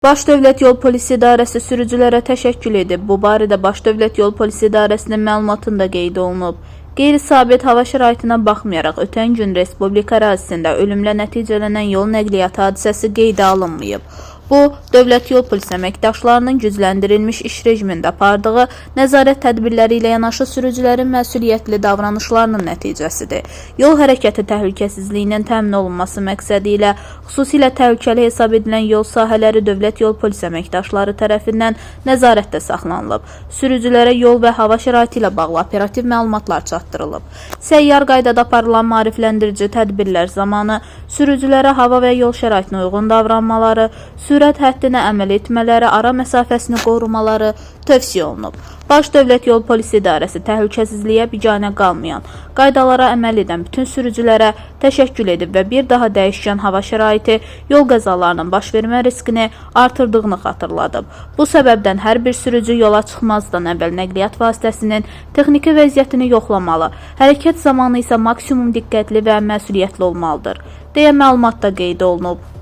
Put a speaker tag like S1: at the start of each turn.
S1: Baş Dövlət Yol Polisi İdarəsi sürücülərə təşəkkür edib. Bu barədə Baş Dövlət Yol Polisi İdarəsinin məlumatında qeyd olunub. Qeyri-sabit hava şəraitinə baxmayaraq, ötən gün Respublika ərazisində ölümlə nəticələnən yol nəqliyyat hadisəsi qeydə alınmayıb. Bu, Dövlət Yol Polisi əməkdaşlarının gücləndirilmiş iş rejimində apardığı nəzarət tədbirləri ilə yanaşı sürücülərin məsuliyyətli davranışlarının nəticəsidir. Yol hərəkəti təhlükəsizliyinin təmin olunması məqsədi ilə xüsusilə təhlükəli hesab edilən yol sahələri Dövlət Yol Polisi əməkdaşları tərəfindən nəzarətdə saxlanılıb. Sürücülərə yol və hava şəraiti ilə bağlı operativ məlumatlar çatdırılıb. Səyyar qaydada aparılan maarifləndirici tədbirlər zamanı sürücülərə hava və yol şəraitinə uyğun davranmaları, sürət həddinə əməl etmələri, ara məsafəsini qorumaları tövsiyə olunub. Baş Dövlət Yol Polisi İdarəsi təhlükəsizliyə biganə qalmayan, qaydalara əməl edən bütün sürücülərə təşəkkür edib və bir daha dəyişkən hava şəraiti yol qəzalarının baş vermə riskini artırdığını xatırladıb. Bu səbəbdən hər bir sürücü yola çıxmazdan əvvəl nəqliyyat vasitəsinin texniki vəziyyətini yoxlamalı, hərəkət zamanı isə maksimum diqqətli və məsuliyyətli olmalıdır, deyə məlumatda qeyd olunub.